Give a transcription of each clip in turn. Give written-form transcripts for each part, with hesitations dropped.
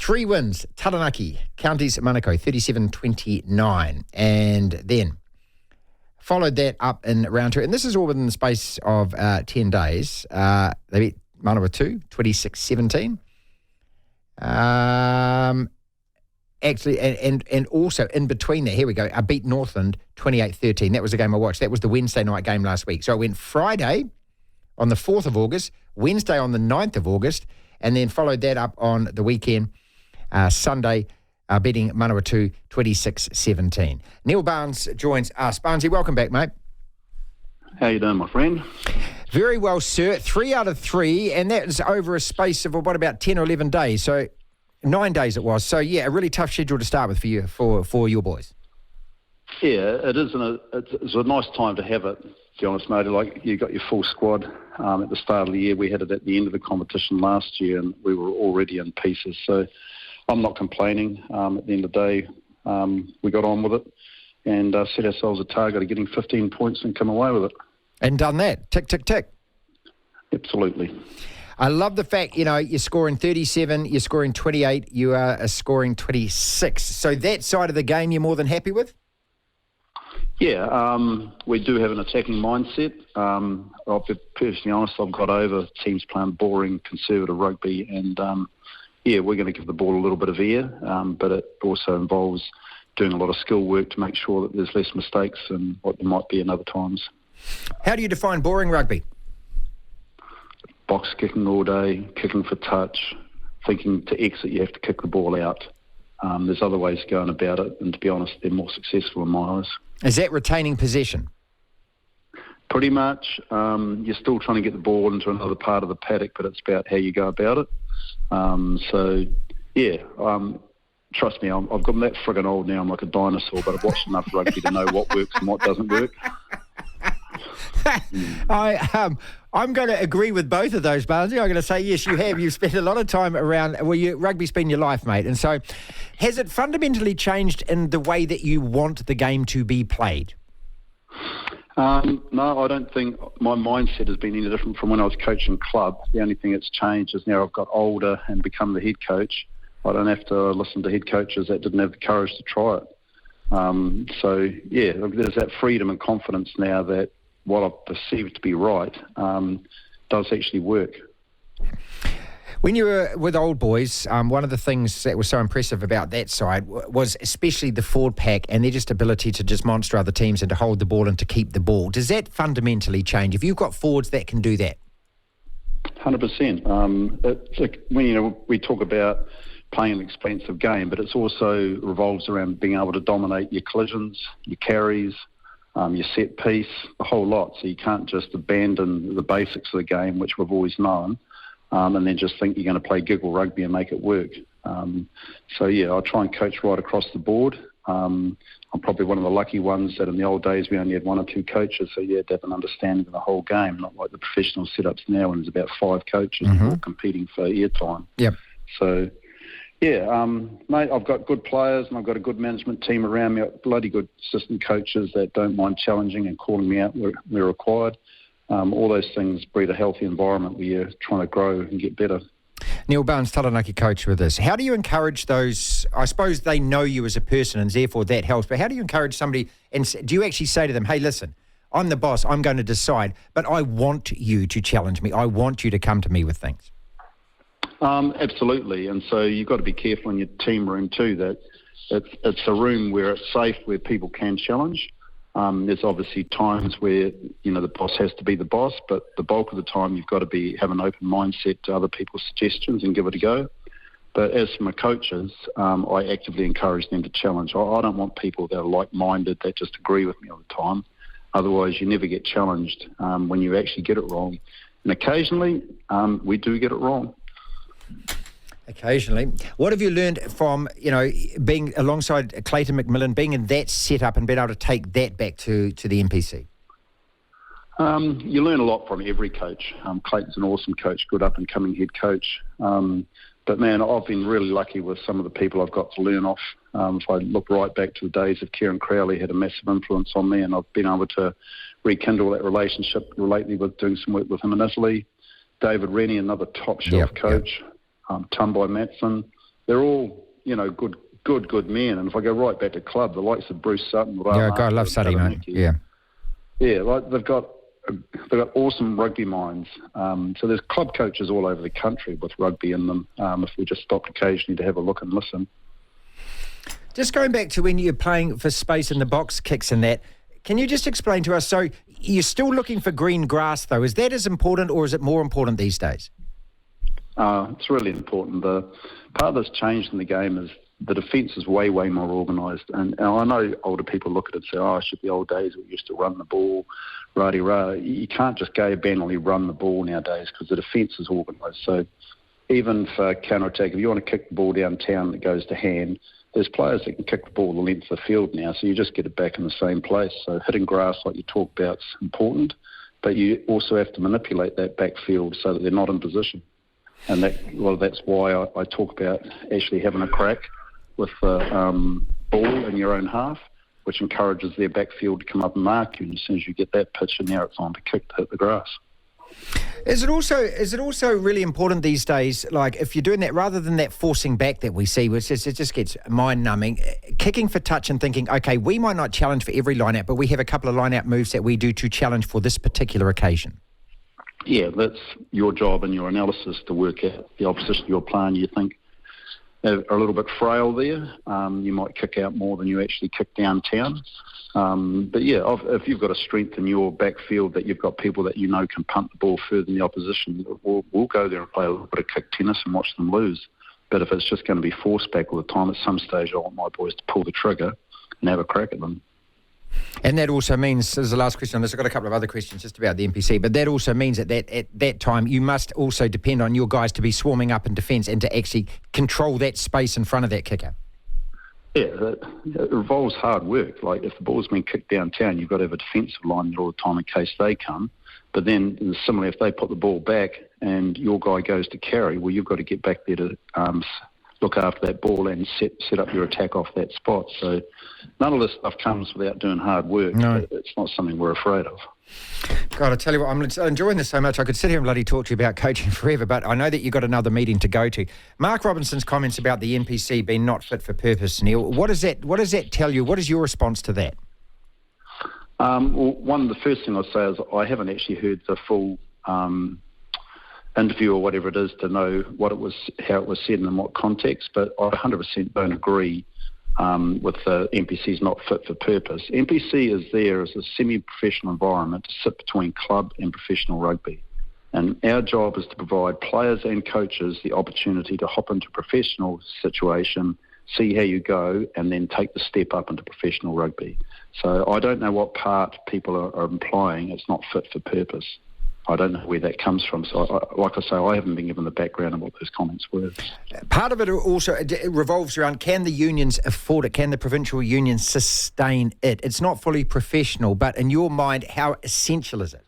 3 wins, Taranaki, Counties Manukau, 37-29. And then followed that up in round 2. And this is all within the space of 10 days. They beat Manawatu, 26-17. Actually, and also in between there, here we go, I beat Northland 28-13. That was the game I watched. That was the Wednesday night game last week. So I went Friday on the 4th of August, Wednesday on the 9th of August, and then followed that up on the weekend, Sunday, beating Manawatu 26-17. Neil Barnes joins us. Barnesy, welcome back, mate. How you doing, my friend? Very well, sir. 3 out of 3, and that is over a space of, about 10 or 11 days. So 9 days it was. So, yeah, a really tough schedule to start with for you, for your boys. Yeah, it is. It's a nice time to have it, to be honest, mate. Like, you got your full squad at the start of the year. We had it at the end of the competition last year, and we were already in pieces. So I'm not complaining. At the end of the day, we got on with it and set ourselves a target of getting 15 points and come away with it. And done that. Tick, tick, tick. Absolutely. I love the fact, you're scoring 37, you're scoring 28, you are scoring 26. So that side of the game you're more than happy with? Yeah, we do have an attacking mindset. I'll be personally honest, I've got over teams playing boring, conservative rugby, and we're going to give the ball a little bit of air, but it also involves doing a lot of skill work to make sure that there's less mistakes than what there might be in other times. How do you define boring rugby? Box kicking all day, kicking for touch, thinking to exit you have to kick the ball out. There's other ways of going about it, and to be honest, they're more successful in my eyes. Is that retaining possession? Pretty much. You're still trying to get the ball into another part of the paddock, but it's about how you go about it. Trust me, I've gotten that friggin' old now. I'm like a dinosaur, but I've watched enough rugby to know what works and what doesn't work. I'm going to agree with both of those, Barnesy. I'm going to say, yes, you have. You've spent a lot of time around, rugby's been your life, mate. And so has it fundamentally changed in the way that you want the game to be played? No, I don't think my mindset has been any different from when I was coaching club. The only thing that's changed is now I've got older and become the head coach. I don't have to listen to head coaches that didn't have the courage to try it. There's that freedom and confidence now that what I perceive to be right does actually work. When you were with old boys, one of the things that was so impressive about that side was especially the forward pack and their just ability to just monster other teams and to hold the ball and to keep the ball. Does that fundamentally change? Have you got forwards that can do that? 100%. We talk about playing an expansive game, but it's also revolves around being able to dominate your collisions, your carries, your set piece, the whole lot. So you can't just abandon the basics of the game, which we've always known, and then just think you're going to play giggle rugby and make it work. I try and coach right across the board. I'm probably one of the lucky ones that in the old days we only had 1 or 2 coaches, so you had to have an understanding of the whole game, not like the professional setups now when there's about 5 coaches all competing for airtime. Yep. So, mate, I've got good players and I've got a good management team around me, bloody good assistant coaches that don't mind challenging and calling me out where required. All those things breed a healthy environment where you're trying to grow and get better. Neil Barnes, Taranaki coach with us. How do you encourage those? I suppose they know you as a person and therefore that helps, but how do you encourage somebody, and do you actually say to them, hey, listen, I'm the boss, I'm going to decide, but I want you to challenge me. I want you to come to me with things. Absolutely, and so you've got to be careful in your team room too, that it's a room where it's safe, where people can challenge. There's obviously times where, the boss has to be the boss, but the bulk of the time you've got to have an open mindset to other people's suggestions and give it a go. But as for my coaches, I actively encourage them to challenge. I don't want people that are like-minded that just agree with me all the time. Otherwise, you never get challenged when you actually get it wrong. And occasionally, we do get it wrong. Occasionally. What have you learned from, being alongside Clayton McMillan, being in that setup and being able to take that back to the NPC? You learn a lot from every coach. Clayton's an awesome coach, good up-and-coming head coach. But, man, I've been really lucky with some of the people I've got to learn off. If I look right back to the days of Kieran Crowley, had a massive influence on me, and I've been able to rekindle that relationship lately with doing some work with him in Italy. David Rennie, another top-shelf coach. Tumbai Matson, they're all, good men. And if I go right back to club, the likes of Bruce Sutton, Yeah, God, I love Sutty, mate. Yeah. Yeah, like they've got awesome rugby minds. So there's club coaches all over the country with rugby in them. If we just stopped occasionally to have a look and listen. Just going back to when you're playing for space in the box kicks and that, can you just explain to us, so you're still looking for green grass though, is that as important or is it more important these days? It's really important. The part that's changed in the game is the defence is way, way more organised. And I know older people look at it and say, it should be old days we used to run the ball, rah-de-rah. You can't just go abandonedly run the ball nowadays because the defence is organised. So even for counter-attack, if you want to kick the ball downtown that goes to hand, there's players that can kick the ball the length of the field now, so you just get it back in the same place. So hitting grass, like you talked about, is important, but you also have to manipulate that backfield so that they're not in position. And that's why I talk about actually having a crack with the ball in your own half, which encourages their backfield to come up and mark you. And as soon as you get that pitch, and now it's on to kick to hit the grass. Is it also really important these days, like if you're doing that, rather than that forcing back that we see, which it just gets mind-numbing, kicking for touch and thinking, okay, we might not challenge for every line-out, but we have a couple of line-out moves that we do to challenge for this particular occasion? Yeah, that's your job and your analysis to work out the opposition you're playing. You think are a little bit frail there. You might kick out more than you actually kick downtown. But yeah, if you've got a strength in your backfield that you've got people that can punt the ball further than the opposition, we'll go there and play a little bit of kick tennis and watch them lose. But if it's just going to be forced back all the time, at some stage I want my boys to pull the trigger and have a crack at them. And that also means, this is the last question on this, I've got a couple of other questions just about the NPC, but that also means that at that time you must also depend on your guys to be swarming up in defence and to actually control that space in front of that kicker. Yeah, it involves hard work. Like if the ball's been kicked downtown, you've got to have a defensive line there all the time in case they come. But then similarly, if they put the ball back and your guy goes to carry, well, you've got to get back there to look after that ball and set up your attack off that spot. So none of this stuff comes without doing hard work. No. It's not something we're afraid of. God, I tell you what, I'm enjoying this so much. I could sit here and bloody talk to you about coaching forever, but I know that you've got another meeting to go to. Mark Robinson's comments about the NPC being not fit for purpose, Neil, what does that tell you? What is your response to that? Well, the first thing I'd say is I haven't actually heard the full interview or whatever it is to know how it was said and in what context, but I 100% don't agree with the NPC's not fit for purpose. NPC is there as a semi-professional environment to sit between club and professional rugby. And our job is to provide players and coaches the opportunity to hop into a professional situation, see how you go, and then take the step up into professional rugby. So I don't know what part people are implying it's not fit for purpose. I don't know where that comes from. So, like I say, I haven't been given the background of what those comments were. Part of it also revolves around, can the unions afford it? Can the provincial unions sustain it? It's not fully professional, but in your mind, how essential is it?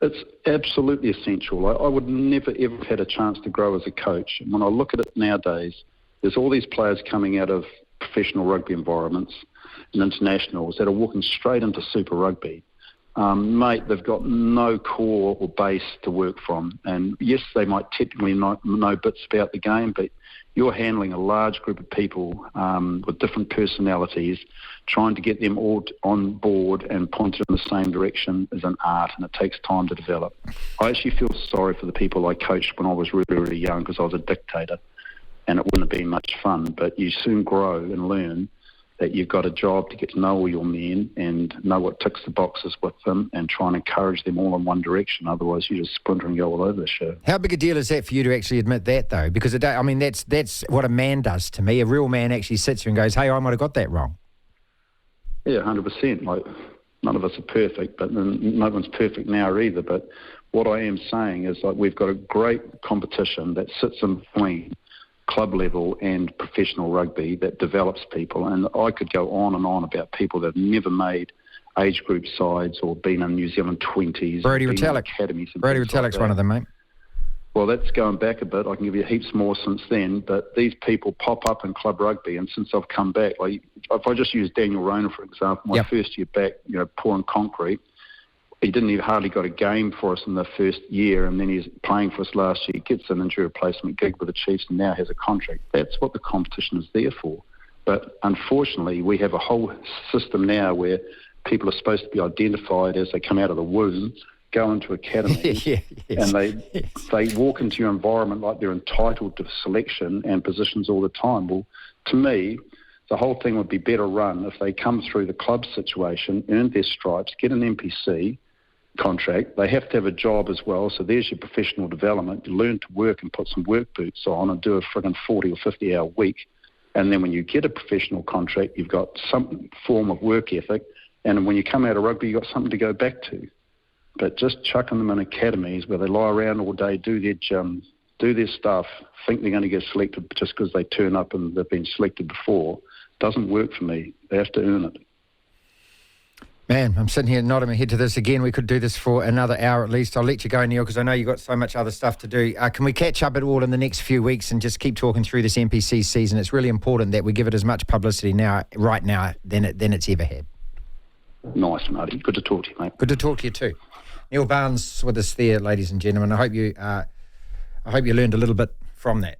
It's absolutely essential. I would never, ever have had a chance to grow as a coach. And when I look at it nowadays, there's all these players coming out of professional rugby environments and internationals that are walking straight into Super Rugby. Mate, they've got no core or base to work from. And yes, they might technically know bits about the game, but you're handling a large group of people with different personalities, trying to get them all on board and pointed in the same direction is an art, and it takes time to develop. I actually feel sorry for the people I coached when I was really, really young because I was a dictator, and it wouldn't have been much fun. But you soon grow and learn that you've got a job to get to know all your men and know what ticks the boxes with them and try and encourage them all in one direction. Otherwise, you just splinter and go all over the show. How big a deal is that for you to actually admit that, though? Because, that's what a man does to me. A real man actually sits here and goes, hey, I might have got that wrong. Yeah, 100%. Like, none of us are perfect, but no one's perfect now either. But what I am saying is, like, we've got a great competition that sits in between club level and professional rugby that develops people. And I could go on and on about people that have never made age group sides or been in New Zealand 20s. Brody Retallick. Brody Retallick's one of them, mate. Well, that's going back a bit. I can give you heaps more since then. But these people pop up in club rugby, and since I've come back, like if I just use Daniel Rona, for example, my first year back, pouring concrete, He didn't even hardly got a game for us in the first year, and then he's playing for us last year, gets an injury replacement gig with the Chiefs and now has a contract. That's what the competition is there for. But unfortunately, we have a whole system now where people are supposed to be identified as they come out of the womb, go into academy, and they walk into your environment like they're entitled to selection and positions all the time. Well, to me, the whole thing would be better run if they come through the club situation, earn their stripes, get an NPC contract. They have to have a job as well, so there's your professional development. You learn to work and put some work boots on and do a friggin' 40 or 50-hour week. And then when you get a professional contract, you've got some form of work ethic. And when you come out of rugby, you've got something to go back to. But just chucking them in academies where they lie around all day, do their stuff, think they're going to get selected just because they turn up and they've been selected before, doesn't work for me. They have to earn it. Man, I'm sitting here nodding my head to this again. We could do this for another hour at least. I'll let you go, Neil, because I know you've got so much other stuff to do. Can we catch up at all in the next few weeks and just keep talking through this NPC season? It's really important that we give it as much publicity right now, than it's ever had. Nice, Marty. Good to talk to you, mate. Good to talk to you too. Neil Barnes with us there, ladies and gentlemen. I hope you learned a little bit from that.